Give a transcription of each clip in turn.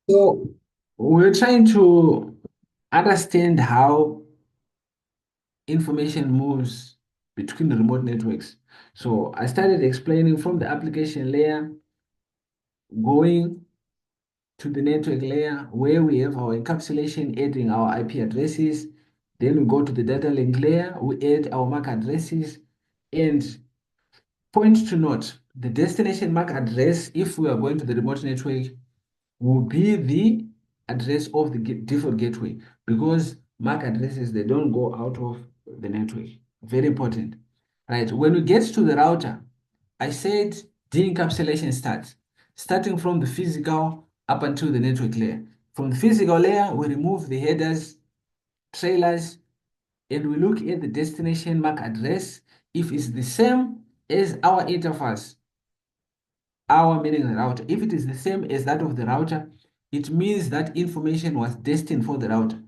So we're trying to understand how information moves between the remote networks. So I started explaining from the application layer going to the network layer where we have our encapsulation adding our IP addresses. Then we go to the data link layer, we add our MAC addresses. And point to note, the destination MAC address, if we are going to the remote network, will be the address of the default gateway because MAC addresses, they don't go out of the network. Very important. Right. When we get to the router, I said de-encapsulation starts, starting from the physical up until the network layer. From the physical layer, we remove the headers, trailers, and we look at the destination MAC address. If it's the same as our interface, our meaning the router, if it is the same as that of the router, it means that information was destined for the router.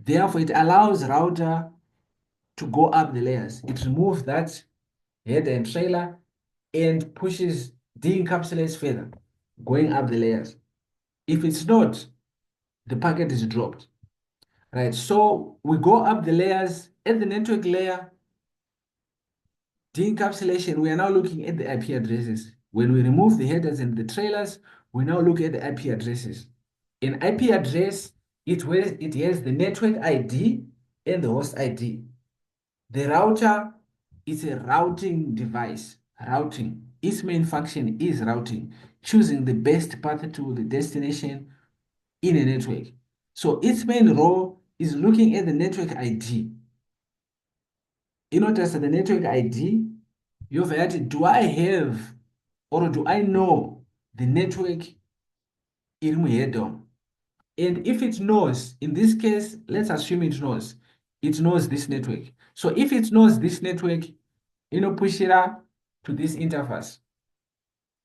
Therefore, it allows router to go up the layers. It removes that header and trailer and pushes de-encapsulates further, going up the layers. If it's not, the packet is dropped. Right. So we go up the layers at the network layer, de-encapsulation, we are now looking at the IP addresses. When we remove the headers and the trailers, we now look at the IP addresses. An IP address, it has the network ID and the host ID. The router is a routing device. Routing. Its main function is routing, choosing the best path to the destination in a network. So its main role is looking at the network ID. You notice that the network ID, you've had, do I have or do I know the network in my head on? And if it knows, in this case, let's assume it knows this network. So if it knows this network, push it up to this interface.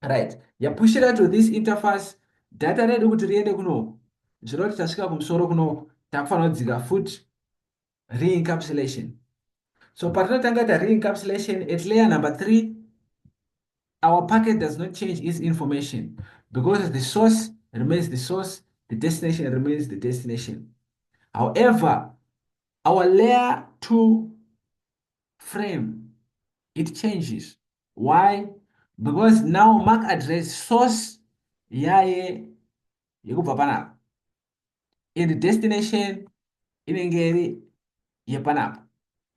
Right. Push it to this interface, data redu kuti riende kuno. Zvinoti tasvika kumusoro kuno, takufanira kudzika futi re-encapsulation. So patinotanga ta re-encapsulation at layer number 3, our packet does not change its information because the source remains the source, the destination remains the destination. However, our layer 2 frame, it changes. Why? Because now MAC address source yaye yekubva panapa and destination inenge iri yepanapa.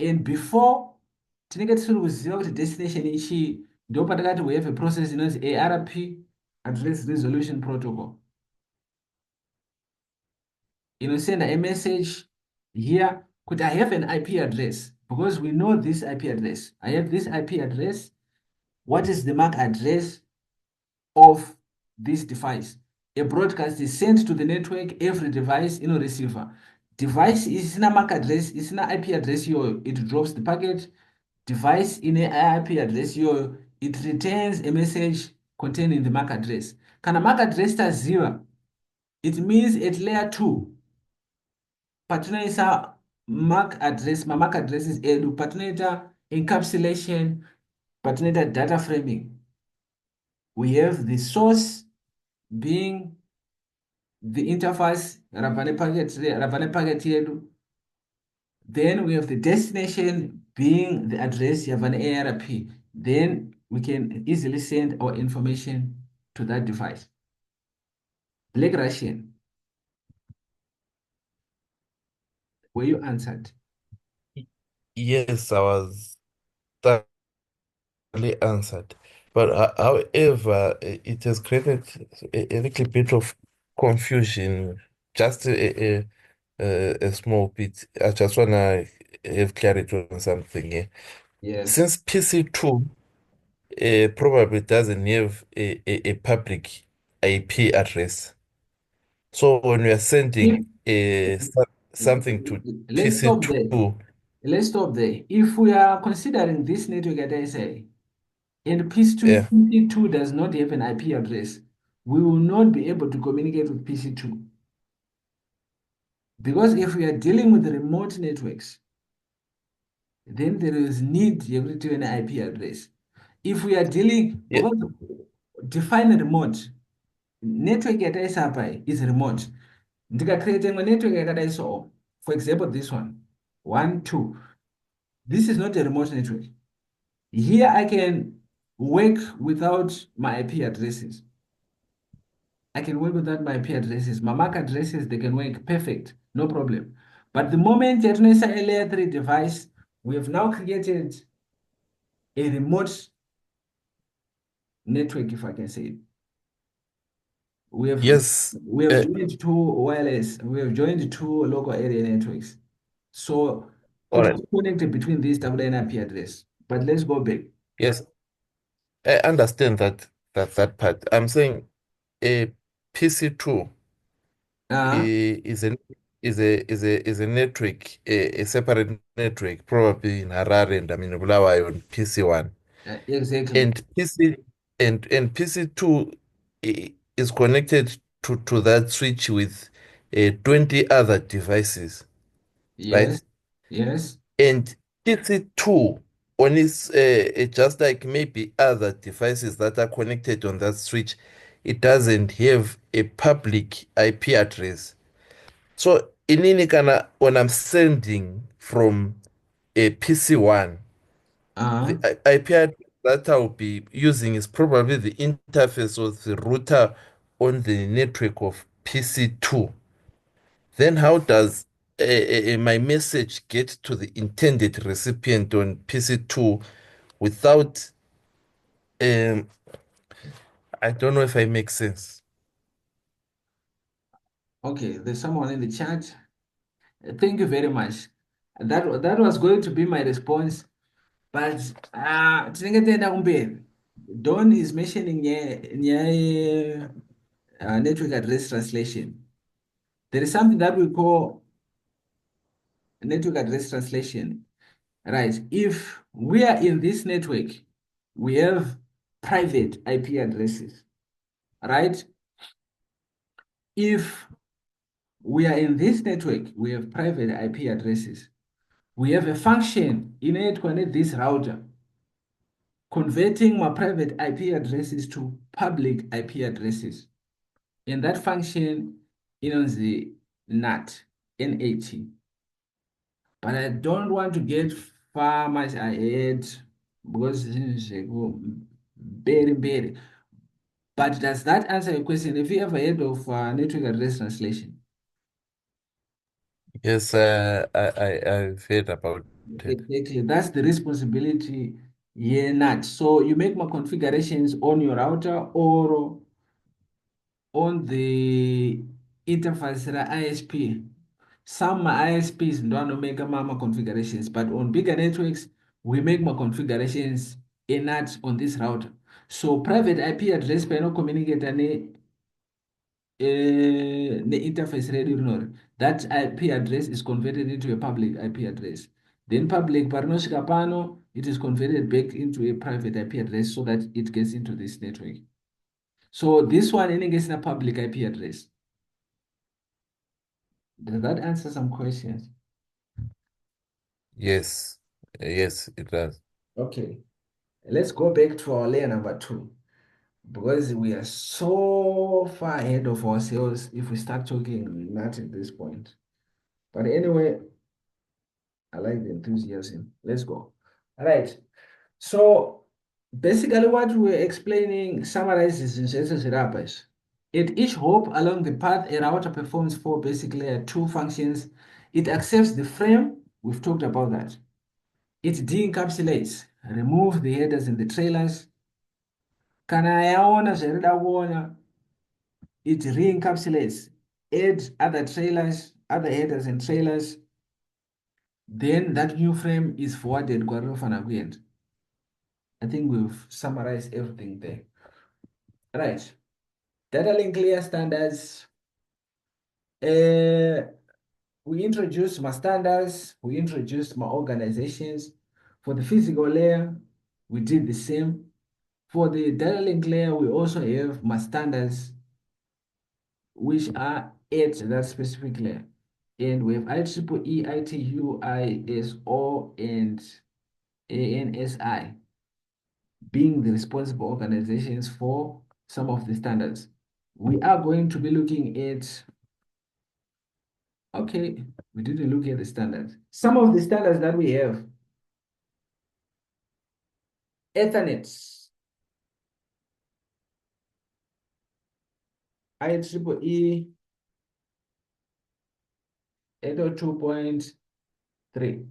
And before tinenge tisiri kuziva kuti destination ichii, ndo patakati we have a process inonzi ARP, address resolution protocol, inosenda a message here kuti I have an IP address because we know this IP address. I have this IP address. What is the MAC address of this device? A broadcast is sent to the network, every device in a receiver. Device is in a MAC address, is in an IP address, it drops the packet. Device in a IP address, it returns a message containing the MAC address. Kana MAC address taziva, it means at layer 2, patinoisa MAC address, MAC addresses edu, patinoita encapsulation, patinoita data framing. We have the source being the interface, rabane packet yedu. Then we have the destination being the address, you have an ARP. Then we can easily send our information to that device. Black Russian, were you answered? Yes, I was thoroughly answered. But however, it has created a little bit of confusion. Just a small bit. I just want to have clarity on something here. Yes. Since PC2 probably doesn't have a public IP address, so when we are If, sending something to let's stop there. PC2, Let's stop there. If we are considering this network at ISA and yeah. PC2 does not have an IP address, we will not be able to communicate with PC2. Because if we are dealing with remote networks, then there is need to an IP address. If we are dealing, Yeah, because define a remote. network yataisa apa is remote. Ndikacreate imwe network yakadai so. For example, this one. 1, 2. This is not a remote network. Here I can work without my IP addresses. I can work without my IP addresses. My MAC addresses, they can work perfect, no problem. But the moment that we a layer 3 device, we have now created a remote network, if I can say it. We have Yes. we have joined two wireless, we have joined two local area networks. So All it's right. connected between these double IP address. But let's go back. Yes, I understand that part. I'm saying a PC2 Uh, is a network, a separate network, probably in Harare and I mean Bulawayo on PC1. exactly. And PC2 is connected to that switch with 20 other devices, right? Yes, yes. And PC2 on its just like maybe other devices that are connected on that switch, it doesn't have a public IP address. So in any kind of when I'm sending from a PC1, Uh, the IP address that I'll be using is probably the interface of the router on the network of PC2. Then how does my message get to the intended recipient on PC2 without, um, I don't know if I make sense. okay, there's someone in the chat. Thank you very much. That was going to be my response, but tinenge tienda kumberi. Don is mentioning nyaya network address translation. There is something that we call network address translation, right? If we are in this network, we have private IP addresses, right? If we are in this network, we have private IP addresses. We have a function in it connect this router, converting my private IP addresses to public IP addresses. And that function is the NAT, NAT. But I don't want to get far much ahead because it's very, very. But does that answer your question? Have you ever heard of network address translation? Yes, I've heard about it. Exactly. That's the responsibility. Yeah, NAT. So you make my configurations on your router or on the interface ISP. Some ISPs don't make my configurations, but on bigger networks, we make my configurations in that on this router. So private IP address panel communicate the interface ready runner. That IP address is converted into a public IP address. Then public parnosika pano, it is converted back into a private IP address so that it gets into this network. So this one is a public IP address. Does that answer some questions? Yes, yes, it does. Okay, let's go back to our layer number 2 because we are so far ahead of ourselves if we start talking not at this point. But anyway, I like the enthusiasm. Let's go. All right. So basically what we're explaining summarizes in senses wrappers. At each hop along the path, a router performs four basic layer 2 functions. It accepts the frame. We've talked about that. It de-encapsulates, remove the headers and the trailers. Kana yaona zvairida kuona, it re-encapsulates, add other trailers, other headers and trailers. Then that new frame is forwarded kwarinofana kuenda. I think we've summarized everything there. Right. Data link layer standards. Uh, we introduced my standards, we introduced my organizations. For the physical layer, we did the same. For the data link layer, we also have my standards, which are at that specific layer. And we have IEEE, ITU, ISO, and ANSI being the responsible organizations for some of the standards. we are going to be looking at, okay, we didn't look at the standards. Some of the standards that we have: Ethernet, IEEE 802.3.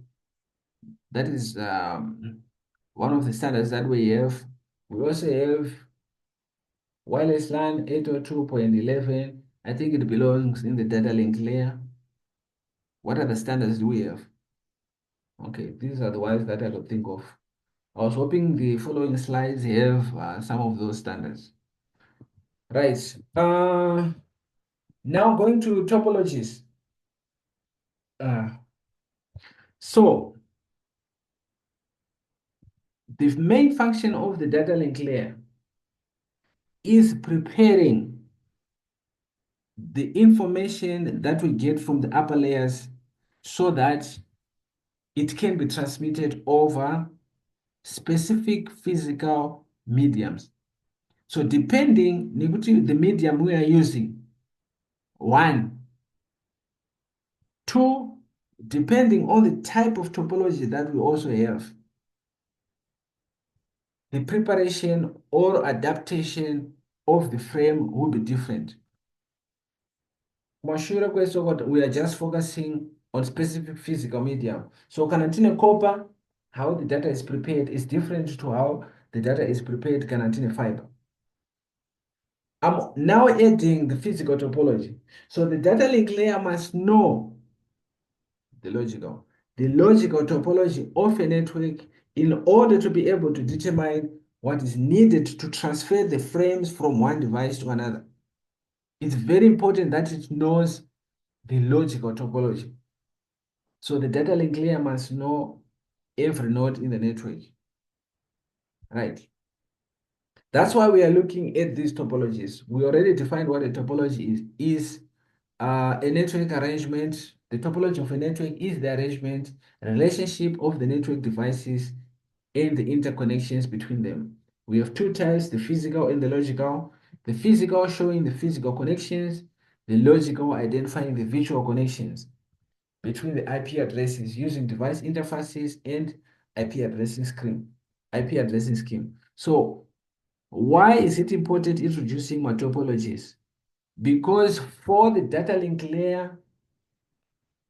That is one of the standards that we have. We also have wireless LAN 802.11. I think it belongs in the data link layer. What other standards do we have? Okay, these are the ones that I could think of. I was hoping the following slides have some of those standards. Right. Now going to topologies. Uh, so the main function of the data link layer is preparing the information that we get from the upper layers so that it can be transmitted over specific physical mediums. So depending on the medium we are using, one, two, depending on the type of topology that we also have, the preparation or adaptation of the frame will be different. Mwashura kweso what we are just focusing on specific physical medium. So Canantine copper, how the data is prepared is different to how the data is prepared Canantine fiber. I'm now adding the physical topology. So the data link layer must know the logical topology of a network in order to be able to determine what is needed to transfer the frames from one device to another. It's very important that it knows the logical topology. So the data link layer must know every node in the network, right? That's why we are looking at these topologies. We already defined what a topology is a network arrangement. The topology of a network is the arrangement, relationship of the network devices and the interconnections between them. We have two types, the physical and the logical. The physical showing the physical connections, the logical identifying the virtual connections between the IP addresses using device interfaces and IP addressing scheme. So why is it important introducing my topologies? Because for the data link layer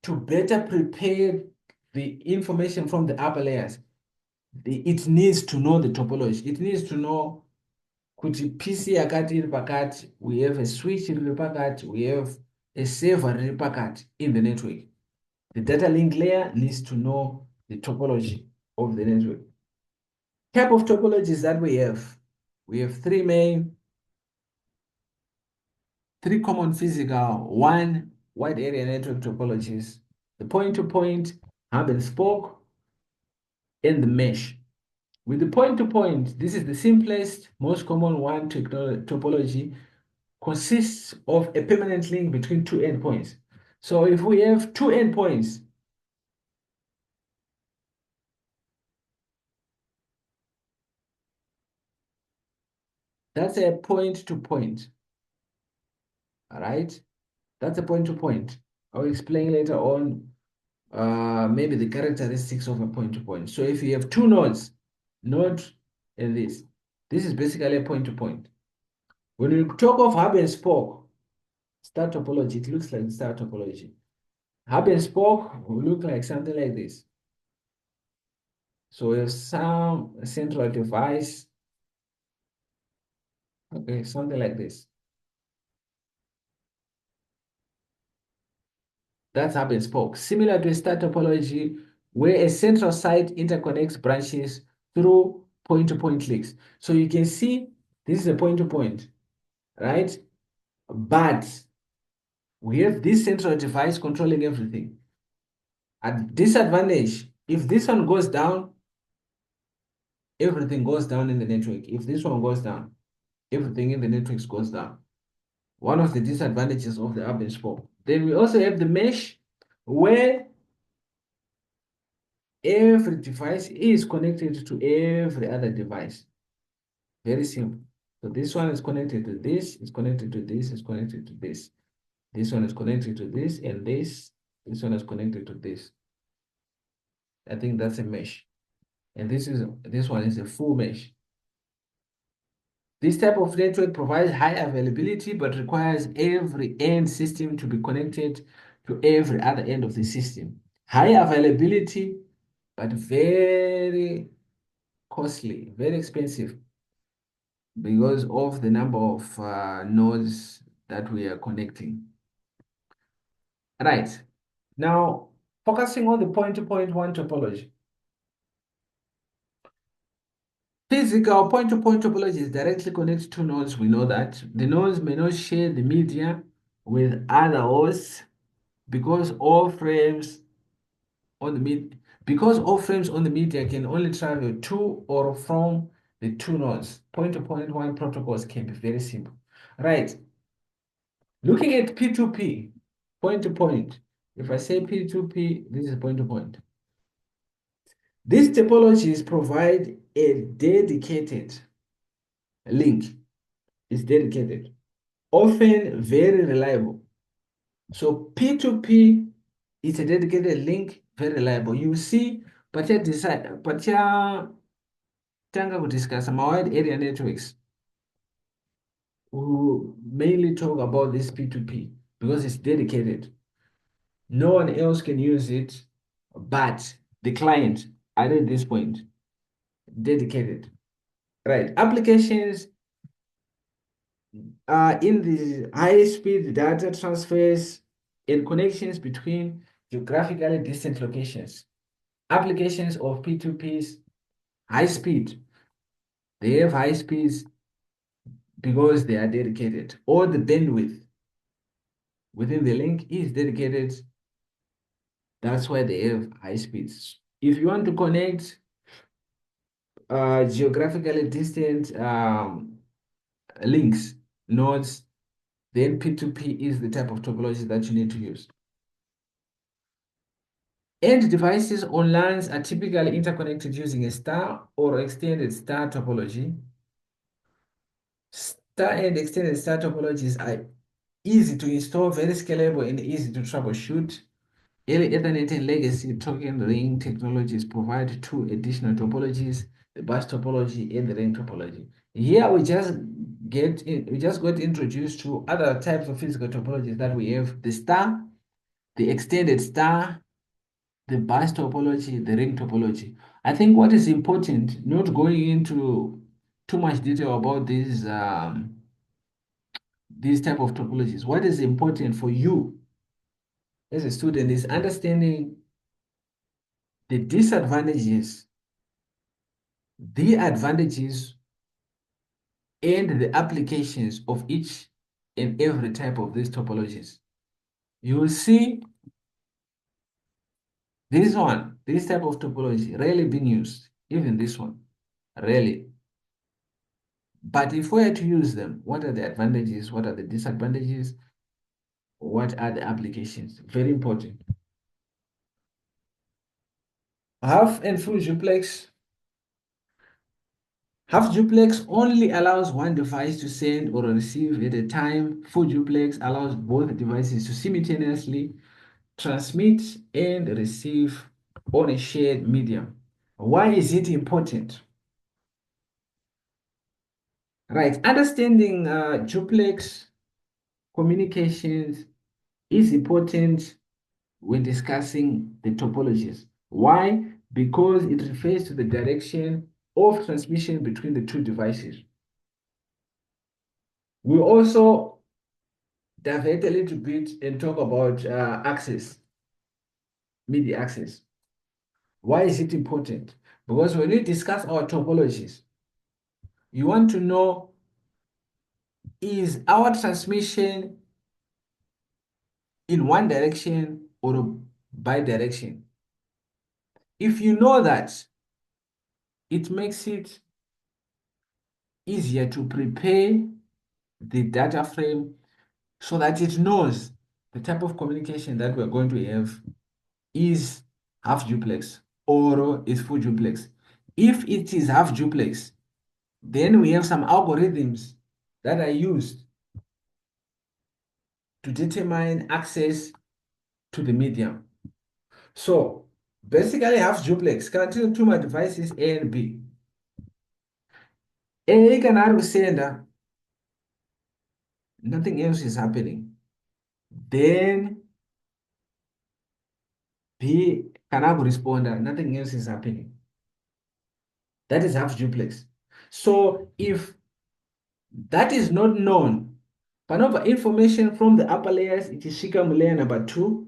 to better prepare the information from the upper layers, it needs to know the topology. It needs to know kuti PC yakati iri pakati, we have a switch iri pakati, we have a server iri pakati in the network. The data link layer needs to know the topology of the network. Type of topologies that we have three common physical, one wide area network topologies, the point-to-point, hub and spoke, and the mesh. With the point-to-point, this is the simplest, most common one topology, consists of a permanent link between two endpoints. So if we have two endpoints, that's a point-to-point. All right, that's a point-to-point. I'll explain later on maybe the characteristics of a point-to-point. So if you have two nodes, node and this is basically a point-to-point. When we talk of hub and spoke, star topology, it looks like star topology. Hub and spoke will look like something like this. So we have some central device, okay, something like this. That's hub and spoke. Similar to a star topology, where a central site interconnects branches through point-to-point links. So you can see this is a point-to-point, right? But we have this central device controlling everything. At disadvantage, if this one goes down, everything goes down in the network. If this one goes down, everything in the networks goes down. One of the disadvantages of the hub and spoke. Then we also have the mesh, where every device is connected to every other device. Very simple. So this one is connected to this, is connected to this, is connected to this. This one is connected to this and this. This one is connected to this. I think that's a mesh. And this one is a full mesh. This type of network provides high availability, but requires every end system to be connected to every other end of the system. High availability, but very costly, very expensive because of the number of nodes that we are connecting. Right. Now, focusing on the point-to-point one topology. Physical point-to-point topology is directly connected to nodes. We know that. The nodes may not share the media with other hosts because all frames on the media can only travel to or from the two nodes. Point-to-point one protocols can be very simple. Right. Looking at P2P, point-to-point. If I say P2P, this is point-to-point. These topologies provide a dedicated link. It's dedicated, often very reliable. So P2P is a dedicated link, very reliable. You see, tanga kudiscuss some wide area networks who mainly talk about this P2P because it's dedicated. No one else can use it, but the client at this point, dedicated. Right. Applications in the high-speed data transfers and connections between geographically distant locations. Applications of P2Ps, high speed. They have high speeds because they are dedicated, or the bandwidth within the link is dedicated. That's why they have high speeds. If you want to connect geographically distant links, nodes, then P2P is the type of topology that you need to use. End devices on LANs are typically interconnected using a star or extended star topology. Star and extended star topologies are easy to install, very scalable, and easy to troubleshoot. Early Ethernet and legacy token ring technologies provide two additional topologies, the bus topology and the ring topology. Here we just got introduced to other types of physical topologies that we have: the star, the extended star, the bus topology, the ring topology. I think what is important, not going into too much detail about these type of topologies. What is important for you as a student is understanding the disadvantages, the advantages, and the applications of each and every type of these topologies. You will see this type of topology rarely being used, even this one, rarely. But if we are to use them, what are the advantages? What are the disadvantages? What are the applications? Very important. Half and full duplex. Half duplex only allows one device to send or receive at a time. Full duplex allows both devices to simultaneously transmit and receive on a shared medium. Why is it important? Right, understanding duplex communications is important when discussing the topologies. Why? Because it refers to the direction of transmission between the two devices. We also divert a little bit and talk about access, media access. Why is it important? Because when we discuss our topologies, you want to know, is our transmission in one direction or bi-direction? If you know that, it makes it easier to prepare the data frame so that it knows the type of communication that we're going to have is half duplex or is full duplex. If it is half duplex, then we have some algorithms that are used to determine access to the medium. So basically, I have duplex connected to my devices A and B. A can sender, nothing else is happening. Then B can have responder, nothing else is happening. That is half duplex. So if that is not known, Panova information from the upper layers, it is SHICAM layer number 2.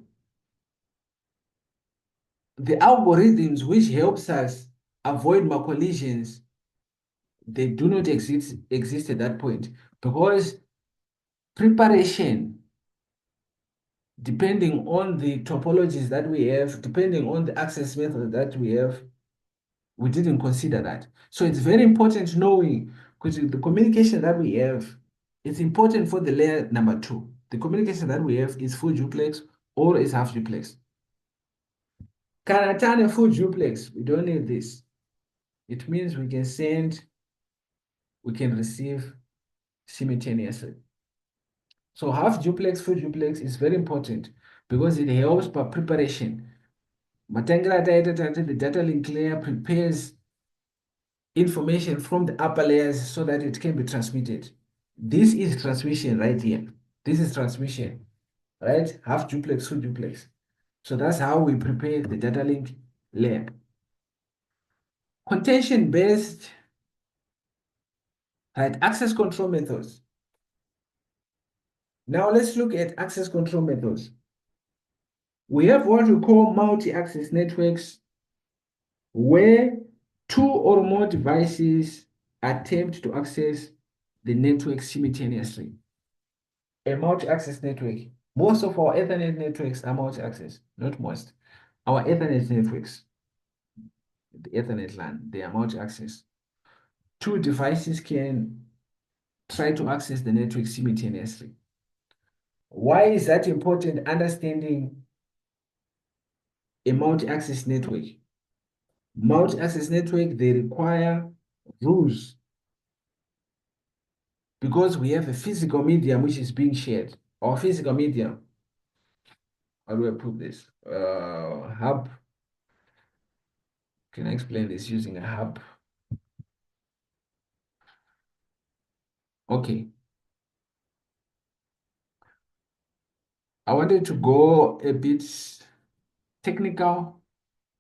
The algorithms which helps us avoid collisions, they do not exist at that point, because preparation, depending on the topologies that we have, depending on the access method that we have, we didn't consider that. So it's very important knowing, because the communication that we have, it's important for the layer number 2. The communication that we have is full duplex or is half duplex. Can I turn a full duplex? We don't need this. It means we can send, we can receive simultaneously. So half duplex, full duplex is very important because it helps by preparation. Matangela data, the data link layer prepares information from the upper layers so that it can be transmitted. This is transmission right here. This is transmission, right? Half duplex, full duplex. So that's how we prepare the data link layer. Contention-based, right, access control methods. Now let's look at access control methods. We have what we call multi-access networks, where 2 or more devices attempt to access the network simultaneously. A multi-access network. Most of our Ethernet networks are multi-access, not most. Our Ethernet networks, the Ethernet LAN, they are multi-access. 2 devices can try to access the network simultaneously. Why is that important? Understanding a multi-access network. Multi-access network, they require rules because we have a physical medium which is being shared. Our physical medium, how do I put this? Hub. Can I explain this using a hub? Okay. I wanted to go a bit technical,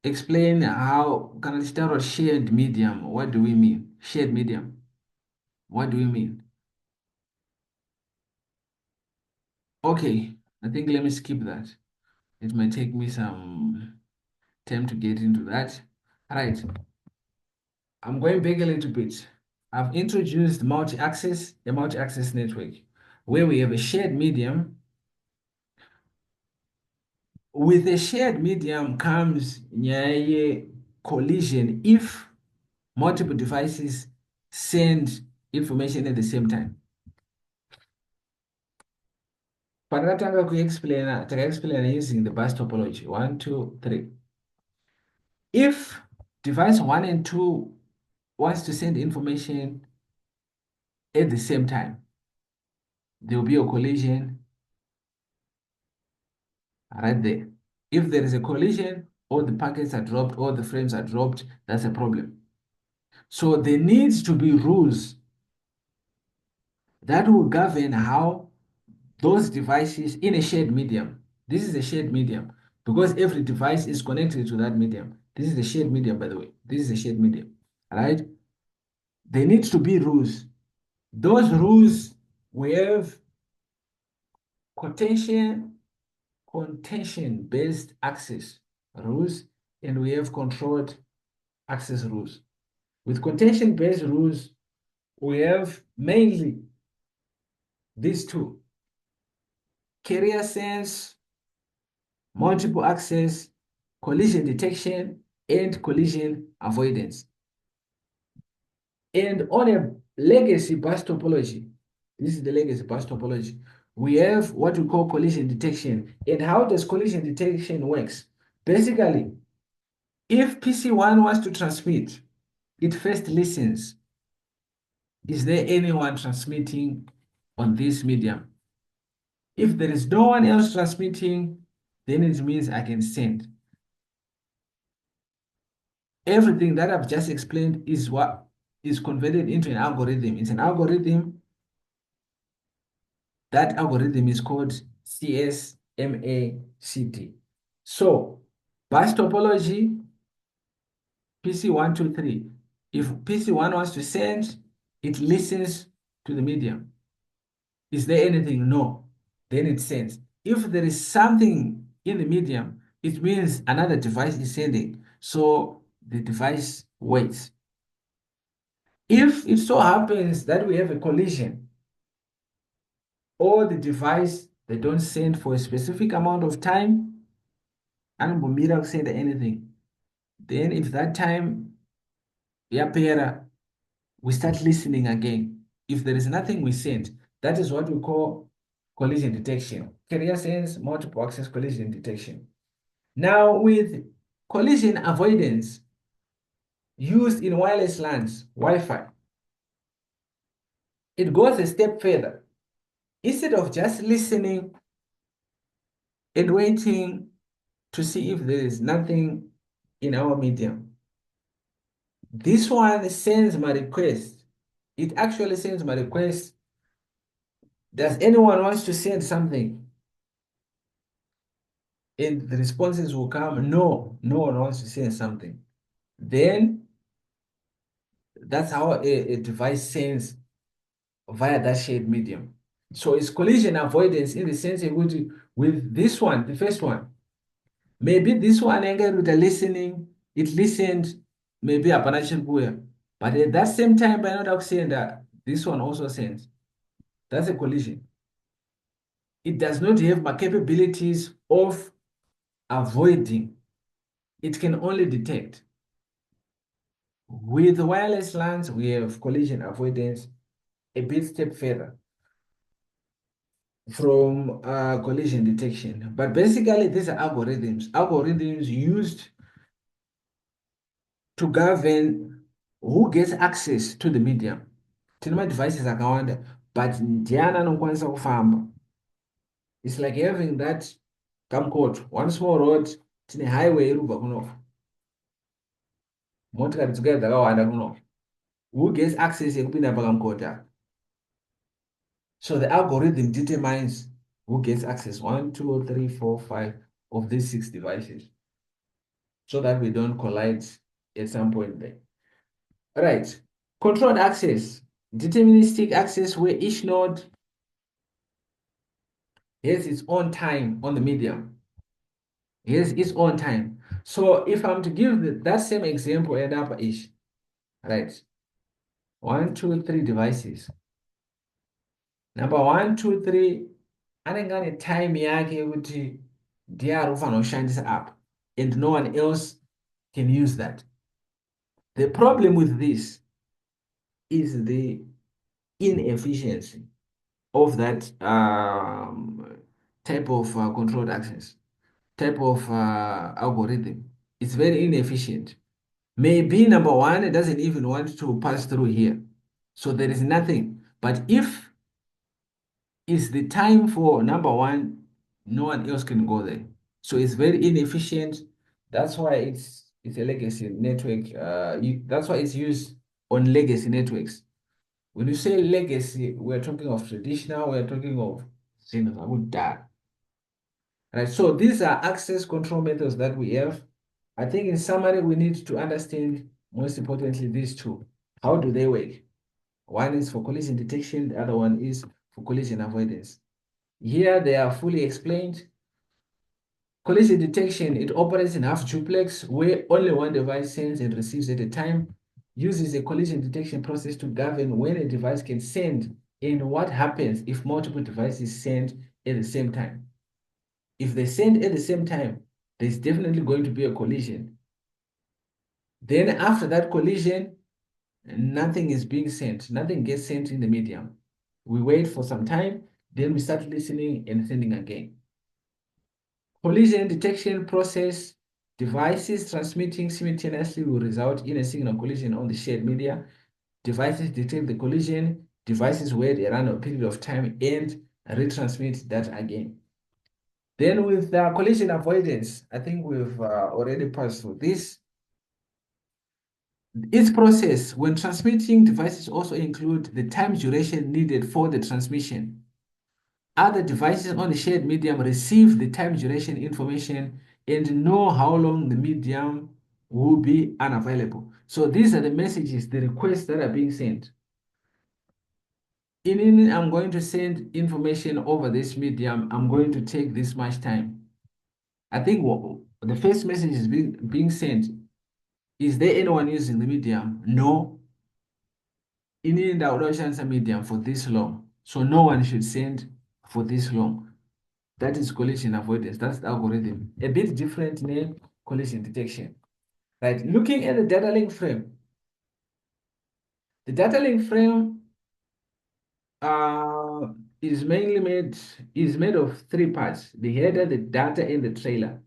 explain how can I start with shared medium. What do we mean? Shared medium. What do we mean? Okay, I think let me skip that. It might take me some time to get into that. All right, I'm going back a little bit. I've introduced multi-access, a multi-access network, where we have a shared medium. With a shared medium comes a collision if multiple devices send information at the same time. Panatanga explain using the bus topology. 1, 2, 3. If device 1 and 2 wants to send information at the same time, there will be a collision right there. If there is a collision, all the packets are dropped, all the frames are dropped, that's a problem. So there needs to be rules that will govern how those devices in a shared medium. This is a shared medium because every device is connected to that medium. This is a shared medium, by the way. This is a shared medium, all right? There needs to be rules. Those rules, we have contention-based access rules, and we have controlled access rules. With contention-based rules, we have mainly these two: carrier sense, multiple access, collision detection, and collision avoidance. And on a legacy bus topology, this is the legacy bus topology, we have what we call collision detection. And how does collision detection works? Basically, if PC1 wants to transmit, it first listens. Is there anyone transmitting on this medium? If there is no one else transmitting, then it means I can send. Everything that I've just explained is what is converted into an algorithm. It's an algorithm. That algorithm is called CSMACT. So, bus topology, PC123. If PC1 wants to send, it listens to the medium. Is there anything? No. Then it sends. If there is something in the medium, it means another device is sending. So the device waits. If it so happens that we have a collision or the device, they don't send for a specific amount of time, and Bumira send anything, then if that time yapera, we start listening again. If there is nothing we send, that is what we call collision detection. Carrier sense multiple access collision detection. Now with collision avoidance used in wireless LANs, Wi-Fi, it goes a step further. Instead of just listening and waiting to see if there is nothing in our medium, this one sends my request. It actually sends my request. Does anyone wants to send something? And the responses will come, no, no one wants to send something. Then that's how a device sends via that shared medium. So it's collision avoidance in the sense with this one, the first one. Maybe this one again with the listening, it listened, maybe a Panachin. But at that same time, by not saying that this one also sends. That's a collision. It does not have my capabilities of avoiding. It can only detect. With wireless LANs, we have collision avoidance a bit step further from collision detection. But basically, these are algorithms used to govern who gets access to the medium. Tine devices akawanda, but ndiani anokwanisa kufamba. It's like having that camcode, one small road, tine highway irubva kunoku. Motikari dzigari dzakawanda kunoku. Who gets access yekupinda pakamcode? So the algorithm determines who gets access, 1, 2, 3, 4, 5 of these 6 devices, so that we don't collide at some point there. All right, controlled access, deterministic access where each node has its own time on the medium, has its own time. So if I'm to give that same example at upper ish, right? 1, 2, 3 devices. Number 1, 2, 3, anenge ane time yake yekuti ndiye ari kufanira kushandisa apa, and no one else can use that. The problem with this is the inefficiency of that type of controlled access, type of algorithm. It's very inefficient. Maybe number 1, it doesn't even want to pass through here. So there is nothing. But if it's the time for number 1, no one else can go there. So it's very inefficient. That's why it's a legacy network. That's why it's used on legacy networks. When you say legacy, we're talking of traditional, we're talking of data. Right. So these are access control methods that we have. I think in summary, we need to understand most importantly these two. How do they work? One is for collision detection, the other one is for collision avoidance. Here they are fully explained. Collision detection, it operates in half duplex where only one device sends and receives at a time, uses a collision detection process to govern when a device can send and what happens if multiple devices send at the same time. If they send at the same time, there's definitely going to be a collision. Then after that collision, nothing is being sent. Nothing gets sent in the medium. We wait for some time, then we start listening and sending again. Collision detection process, devices transmitting simultaneously will result in a signal collision on the shared media. devices detect the collision, devices wait a random period of time and retransmit that again. Then with collision avoidance, I think we've already passed through this. Its process when transmitting devices also include the time duration needed for the transmission. Other devices on the shared medium receive the time duration information and know how long the medium will be unavailable. So these are the messages, the requests that are being sent. I'm going to send information over this medium. I'm going to take this much time. I think the first message is being sent. Is there anyone using the medium? No. In the audience medium for this long. So no one should send for this long. That is collision avoidance. That's the algorithm. A bit different name, collision detection. Right. Looking at the data link frame. The data link frame is made of three parts: the header, the data, and the trailer.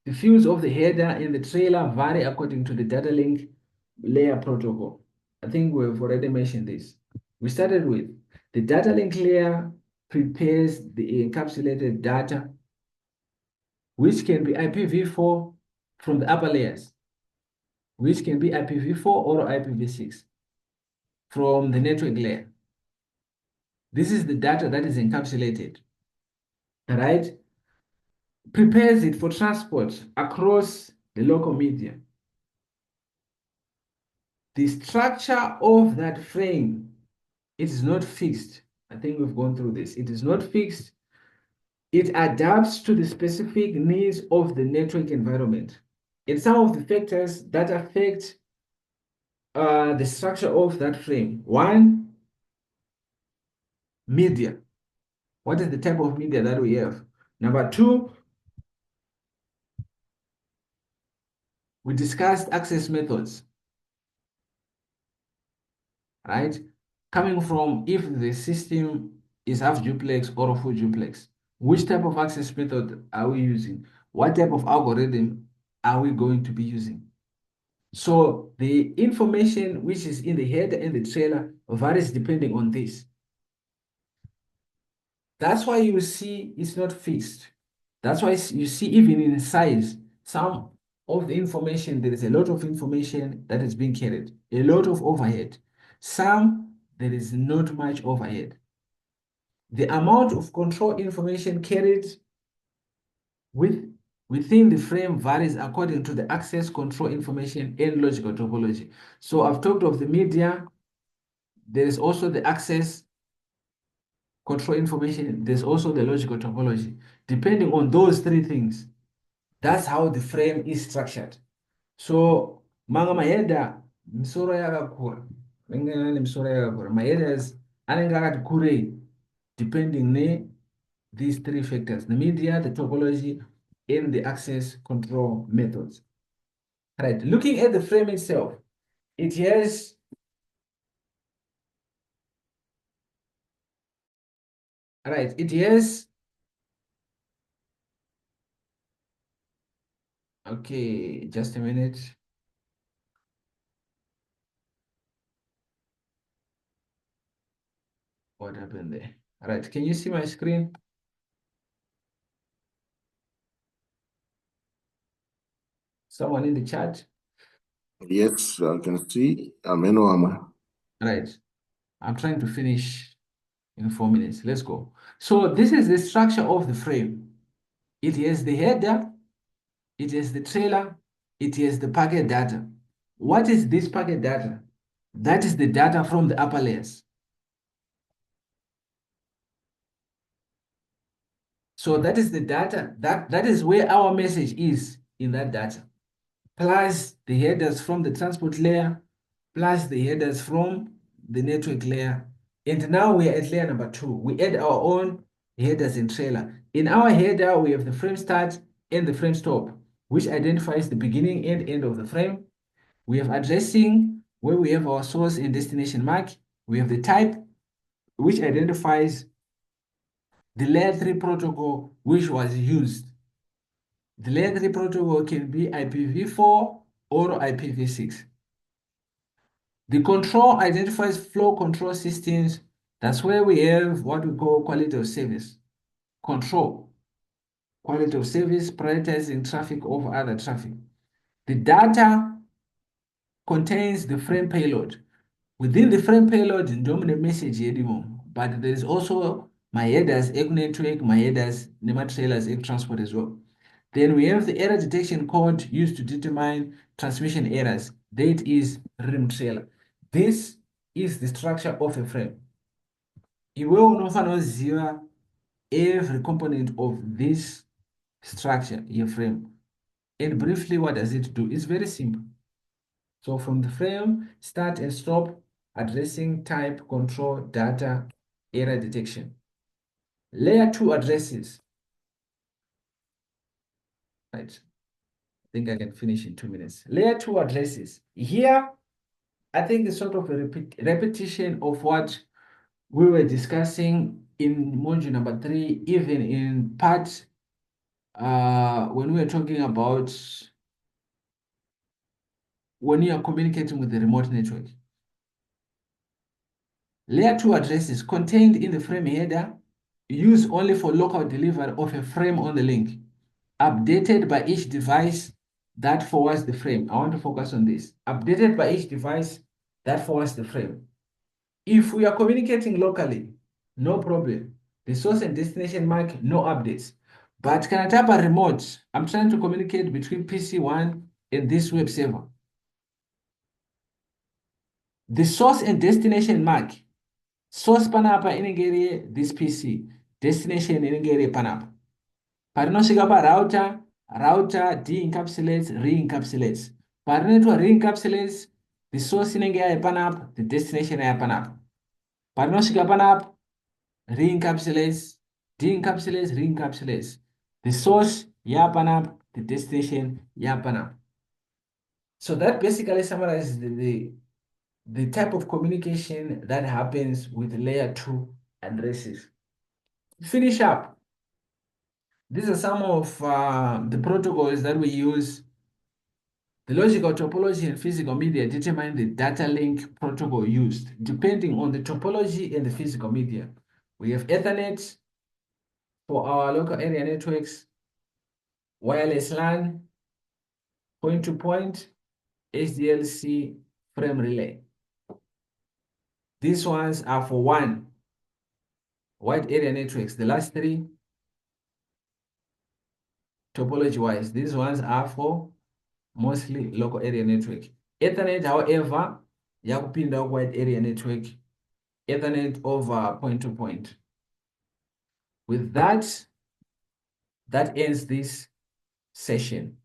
The fields of the header and the trailer vary according to the data link layer protocol. I think we've already mentioned this. We started with the data link layer prepares the encapsulated data, which can be IPv4 from the upper layers, which can be IPv4 or IPv6 from the network layer. This is the data that is encapsulated, right? Prepares it for transport across the local media. The structure of that frame, it is not fixed. I think we've gone through this. It is not fixed. It adapts to the specific needs of the network environment. And some of the factors that affect the structure of that frame. One, media. What is the type of media that we have? Number two, we discussed access methods, right? Coming from if the system is half duplex or full duplex, which type of access method are we using? What type of algorithm are we going to be using? So the information which is in the header and the trailer varies depending on this. That's why you see it's not fixed. That's why you see even in size, some of the information, there is a lot of information that is being carried, a lot of overhead. Some, there is not much overhead. The amount of control information carried within the frame varies according to the access control information and logical topology. So I've talked of the media. There is also the access control information. There's also the logical topology. Depending on those three things, that's how the frame is structured. So manga mahedha misoro yakakura. Ringana nemisoro yakakura. Mahedhas anenge akati kurei depending ne these three factors: the media, the topology, and the access control methods. Right. Looking at the frame itself, it has right. It has okay. Just a minute. What happened there? All right. Can you see my screen? Someone in the chat? Yes, I can see. Ameno Ama. Right. I'm trying to finish in 4 minutes. Let's go. So this is the structure of the frame. It has the header, it has the trailer, it has the packet data. What is this packet data? That is the data from the upper layers. So that is the data, that is where our message is in that data, plus the headers from the transport layer, plus the headers from the network layer. And now we are at layer number 2. We add our own headers and trailer. In our header, we have the frame start and the frame stop, which identifies the beginning and end of the frame. We have addressing, where we have our source and destination MAC. We have the type, which identifies the layer 3 protocol which was used. The layer 3 protocol can be IPv4 or IPv6. The control identifies flow control systems. That's where we have what we call quality of service. Control, quality of service, prioritizing traffic over other traffic. The data contains the frame payload. Within the frame payload, dominant message anymore, but there is also my headers, egg network, my headers, NEMA trailers, egg transport as well. Then we have the error detection code used to determine transmission errors. That is RIM trailer. This is the structure of a frame. Iwe unofanoziva every component of this structure, your frame. And briefly, what does it do? It's very simple. So from the frame, start and stop, addressing, type, control, data, error detection. Layer 2 addresses. Right. I think I can finish in 2 minutes. Layer 2 addresses. Here, I think it's sort of a repetition of what we were discussing in module number 3, even in part when we were talking about when you are communicating with the remote network. Layer 2 addresses contained in the frame header, used only for local delivery of a frame on the link, updated by each device that forwards the frame. I want to focus on this. Updated by each device that forwards the frame. If we are communicating locally, no problem. The source and destination MAC, no updates. But can I type a remote? I'm trying to communicate between PC1 and this web server. The source and destination MAC. Source panapa inengere this PC. Destination inengere panapa. Parinosvika router, router de-encapsulates, re-encapsulates. Parinoitwa re-encapsulates, the source inenge yaya panapa, the destination yaya panapa. Parinosvika panapa, re-encapsulates, de-encapsulates, re-encapsulates. The source yaya panapa, the destination yaya panapa. So that basically summarizes the type of communication that happens with layer 2 addresses. Finish up. These are some of the protocols that we use. The logical topology and physical media determine the data link protocol used. Depending on the topology and the physical media, we have Ethernet for our local area networks, wireless LAN, point-to-point, SDLC, frame relay. These ones are for wide area networks. The last three, topology-wise, these ones are for mostly local area network. Ethernet, however, yakupinda wide area network. Ethernet over point-to-point. With that, that ends this session.